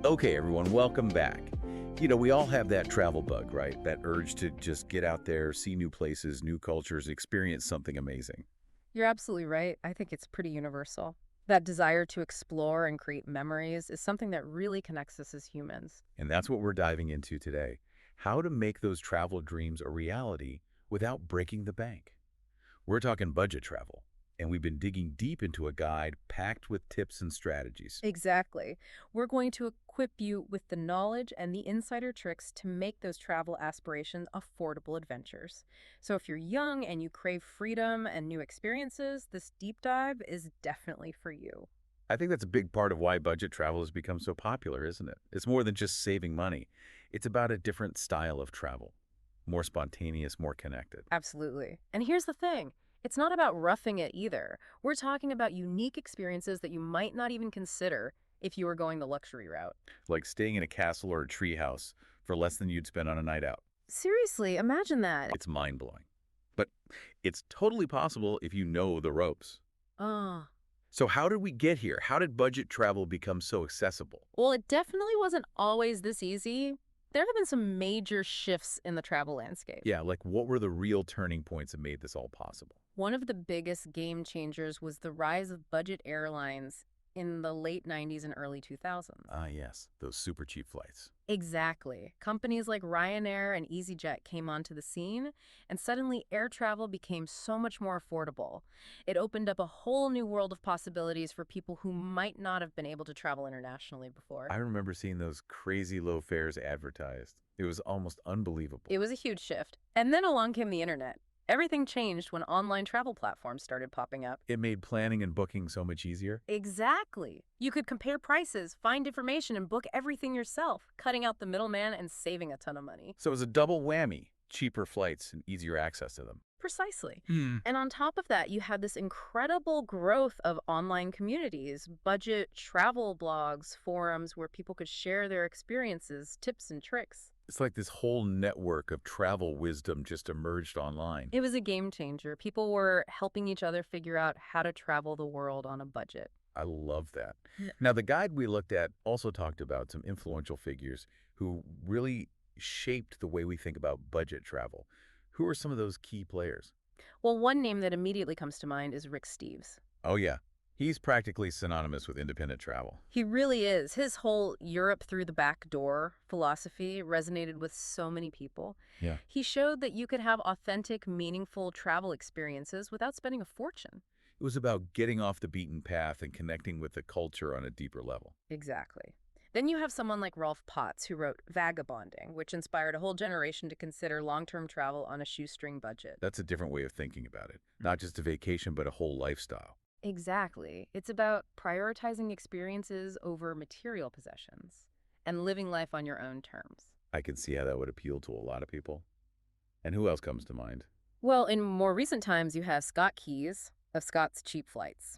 Okay, everyone, welcome back. We all have that travel bug, right? That urge to just get out there, see new places, new cultures, experience something amazing. You're absolutely right. I think it's pretty universal. That desire to explore and create memories is something that really connects us as humans. And that's what we're diving into today. How to make those travel dreams a reality without breaking the bank. We're talking budget travel, and we've been digging deep into a guide packed with tips and strategies. Exactly. We're going to equip you with the knowledge and the insider tricks to make those travel aspirations affordable adventures. So if you're young and you crave freedom and new experiences, this deep dive is definitely for you. I think that's a big part of why budget travel has become so popular, isn't it? It's more than just saving money. It's about a different style of travel, more spontaneous, more connected. Absolutely. And here's the thing. It's not about roughing it either. We're talking about unique experiences that you might not even consider if you were going the luxury route. Like staying in a castle or a treehouse for less than you'd spend on a night out. Seriously, imagine that. It's mind-blowing. But it's totally possible if you know the ropes. Ah. So how did we get here? How did budget travel become so accessible? Well, it definitely wasn't always this easy. There have been some major shifts in the travel landscape. Yeah, like what were the real turning points that made this all possible? One of the biggest game changers was the rise of budget airlines in the late 90s and early 2000s. Ah, yes, those super cheap flights. Exactly. Companies like Ryanair and EasyJet came onto the scene, and suddenly air travel became so much more affordable. It opened up a whole new world of possibilities for people who might not have been able to travel internationally before. I remember seeing those crazy low fares advertised. It was almost unbelievable. It was a huge shift. And then along came the internet. Everything changed when online travel platforms started popping up. It made planning and booking so much easier. Exactly. You could compare prices, find information, and book everything yourself, cutting out the middleman and saving a ton of money. So it was a double whammy, cheaper flights and easier access to them. Precisely. And on top of that, you had this incredible growth of online communities, budget travel blogs, forums where people could share their experiences, tips, and tricks. It's like this whole network of travel wisdom just emerged online. It was a game changer. People were helping each other figure out how to travel the world on a budget. I love that. Yeah. Now, the guide we looked at also talked about some influential figures who really shaped the way we think about budget travel. Who are some of those key players? Well, one name that immediately comes to mind is Rick Steves. Oh, yeah. He's practically synonymous with independent travel. He really is. His whole Europe through the back door philosophy resonated with so many people. Yeah. He showed that you could have authentic, meaningful travel experiences without spending a fortune. It was about getting off the beaten path and connecting with the culture on a deeper level. Exactly. Then you have someone like Rolf Potts, who wrote Vagabonding, which inspired a whole generation to consider long-term travel on a shoestring budget. That's a different way of thinking about it. Not just a vacation, but a whole lifestyle. Exactly. It's about prioritizing experiences over material possessions and living life on your own terms. I can see how that would appeal to a lot of people. And who else comes to mind? Well, in more recent times, you have Scott Keyes of Scott's Cheap Flights.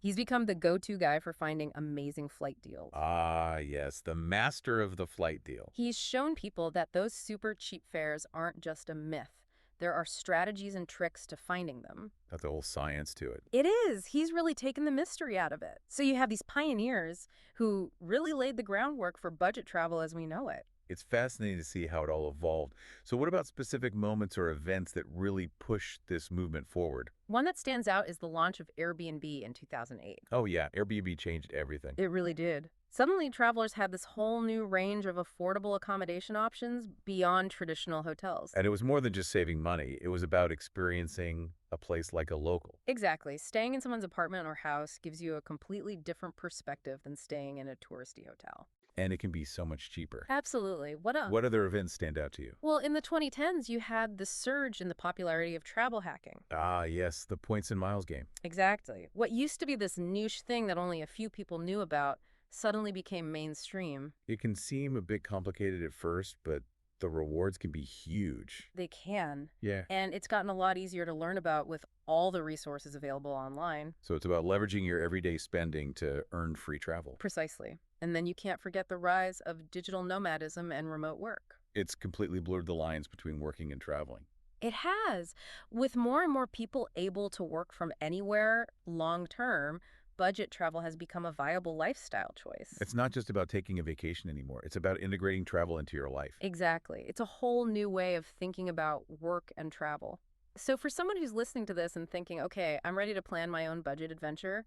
He's become the go-to guy for finding amazing flight deals. Ah, yes, the master of the flight deal. He's shown people that those super cheap fares aren't just a myth. There are strategies and tricks to finding them. That's a whole science to it. It is. He's really taken the mystery out of it. So you have these pioneers who really laid the groundwork for budget travel as we know it. It's fascinating to see how it all evolved. So what about specific moments or events that really pushed this movement forward? One that stands out is the launch of Airbnb in 2008. Oh yeah, Airbnb changed everything. It really did. Suddenly, travelers had this whole new range of affordable accommodation options beyond traditional hotels. And it was more than just saving money. It was about experiencing a place like a local. Exactly. Staying in someone's apartment or house gives you a completely different perspective than staying in a touristy hotel. And it can be so much cheaper. Absolutely. What other events stand out to you? Well, in the 2010s, you had the surge in the popularity of travel hacking. Ah, yes, the points and miles game. Exactly. What used to be this niche thing that only a few people knew about suddenly became mainstream. It can seem a bit complicated at first, but the rewards can be huge. They can. Yeah. And it's gotten a lot easier to learn about with all the resources available online. So it's about leveraging your everyday spending to earn free travel. Precisely. And then you can't forget the rise of digital nomadism and remote work. It's completely blurred the lines between working and traveling. It has. With more and more people able to work from anywhere long term, budget travel has become a viable lifestyle choice. It's not just about taking a vacation anymore. It's about integrating travel into your life. Exactly. It's a whole new way of thinking about work and travel. So, for someone who's listening to this and thinking, okay, I'm ready to plan my own budget adventure,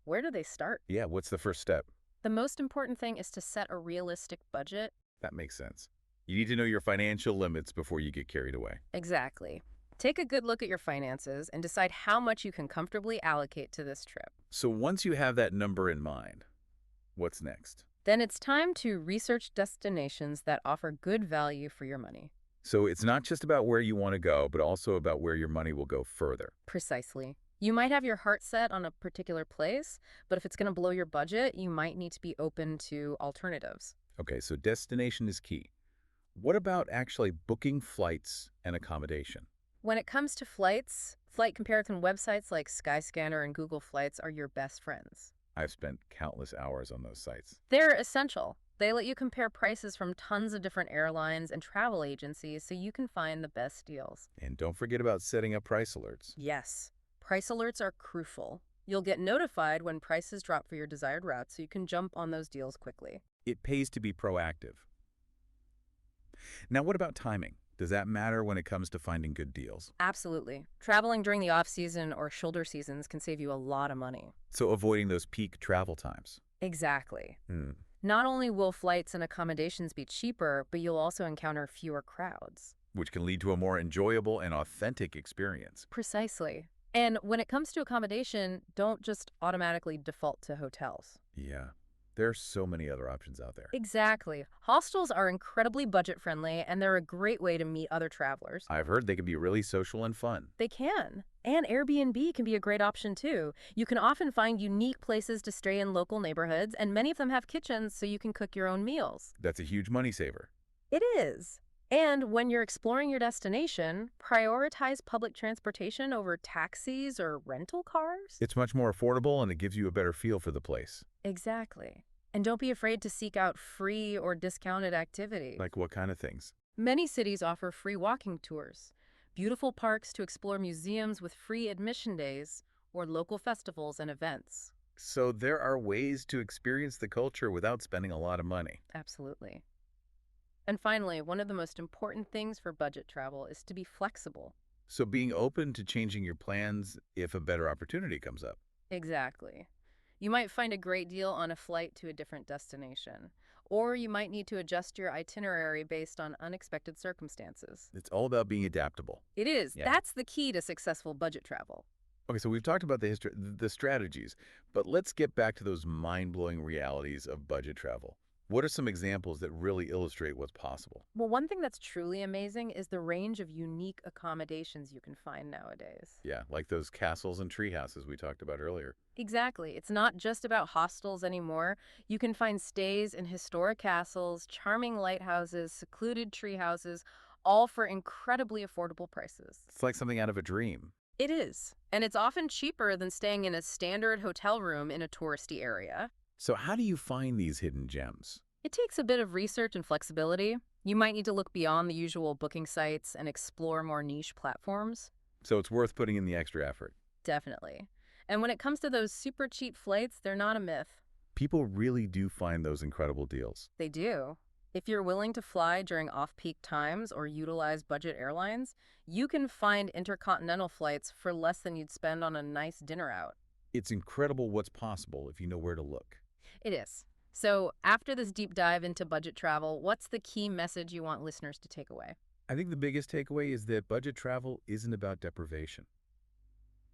where do they start? Yeah, what's the first step? The most important thing is to set a realistic budget. That makes sense. You need to know your financial limits before you get carried away. Exactly. Take a good look at your finances and decide how much you can comfortably allocate to this trip. So once you have that number in mind, what's next? Then it's time to research destinations that offer good value for your money. So it's not just about where you want to go, but also about where your money will go further. Precisely. You might have your heart set on a particular place, but if it's going to blow your budget, you might need to be open to alternatives. Okay, so destination is key. What about actually booking flights and accommodation? When it comes to flights, flight comparison websites like Skyscanner and Google Flights are your best friends. I've spent countless hours on those sites. They're essential. They let you compare prices from tons of different airlines and travel agencies so you can find the best deals. And don't forget about setting up price alerts. Yes, price alerts are crucial. You'll get notified when prices drop for your desired route so you can jump on those deals quickly. It pays to be proactive. Now, what about timing? Does that matter when it comes to finding good deals? Absolutely. Traveling during the off-season or shoulder seasons can save you a lot of money. So avoiding those peak travel times. Exactly. Hmm. Not only will flights and accommodations be cheaper, but you'll also encounter fewer crowds. Which can lead to a more enjoyable and authentic experience. Precisely. And when it comes to accommodation, don't just automatically default to hotels. Yeah, there are so many other options out there. Exactly. Hostels are incredibly budget-friendly, and they're a great way to meet other travelers. I've heard they can be really social and fun. They can. And Airbnb can be a great option too. You can often find unique places to stay in local neighborhoods, and many of them have kitchens so you can cook your own meals. That's a huge money saver. It is. And when you're exploring your destination, prioritize public transportation over taxis or rental cars. It's much more affordable and it gives you a better feel for the place. Exactly. And don't be afraid to seek out free or discounted activities. Like what kind of things? Many cities offer free walking tours, beautiful parks to explore museums with free admission days, or local festivals and events. So there are ways to experience the culture without spending a lot of money. Absolutely. And finally, one of the most important things for budget travel is to be flexible. So being open to changing your plans if a better opportunity comes up. Exactly. You might find a great deal on a flight to a different destination, or you might need to adjust your itinerary based on unexpected circumstances. It's all about being adaptable. It is. Yeah. That's the key to successful budget travel. Okay, so we've talked about the history, the strategies, but let's get back to those mind-blowing realities of budget travel. What are some examples that really illustrate what's possible? Well, one thing that's truly amazing is the range of unique accommodations you can find nowadays. Yeah, like those castles and tree houses we talked about earlier. Exactly. It's not just about hostels anymore. You can find stays in historic castles, charming lighthouses, secluded tree houses, all for incredibly affordable prices. It's like something out of a dream. It is. And it's often cheaper than staying in a standard hotel room in a touristy area. So how do you find these hidden gems? It takes a bit of research and flexibility. You might need to look beyond the usual booking sites and explore more niche platforms. So it's worth putting in the extra effort. Definitely. And when it comes to those super cheap flights, they're not a myth. People really do find those incredible deals. They do. If you're willing to fly during off-peak times or utilize budget airlines, you can find intercontinental flights for less than you'd spend on a nice dinner out. It's incredible what's possible if you know where to look. It is. So after this deep dive into budget travel, what's the key message you want listeners to take away? I think the biggest takeaway is that budget travel isn't about deprivation.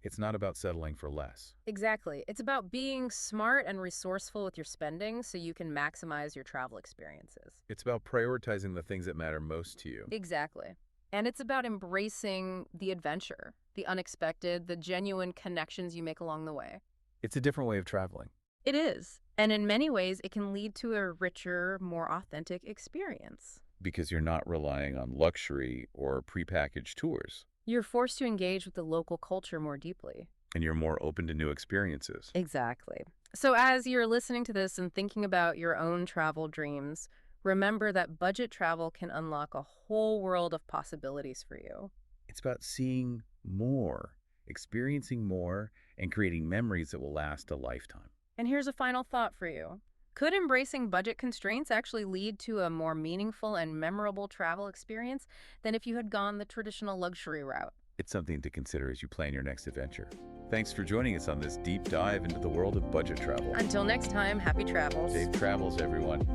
It's not about settling for less. Exactly. It's about being smart and resourceful with your spending so you can maximize your travel experiences. It's about prioritizing the things that matter most to you. Exactly. And it's about embracing the adventure, the unexpected, the genuine connections you make along the way. It's a different way of traveling. It is. And in many ways, it can lead to a richer, more authentic experience. Because you're not relying on luxury or prepackaged tours. You're forced to engage with the local culture more deeply. And you're more open to new experiences. Exactly. So as you're listening to this and thinking about your own travel dreams, remember that budget travel can unlock a whole world of possibilities for you. It's about seeing more. experiencing more, and creating memories that will last a lifetime. And here's a final thought for you. Could embracing budget constraints actually lead to a more meaningful and memorable travel experience than if you had gone the traditional luxury route? It's something to consider as you plan your next adventure. Thanks for joining us on this deep dive into the world of budget travel. Until next time, happy travels. Safe travels, everyone.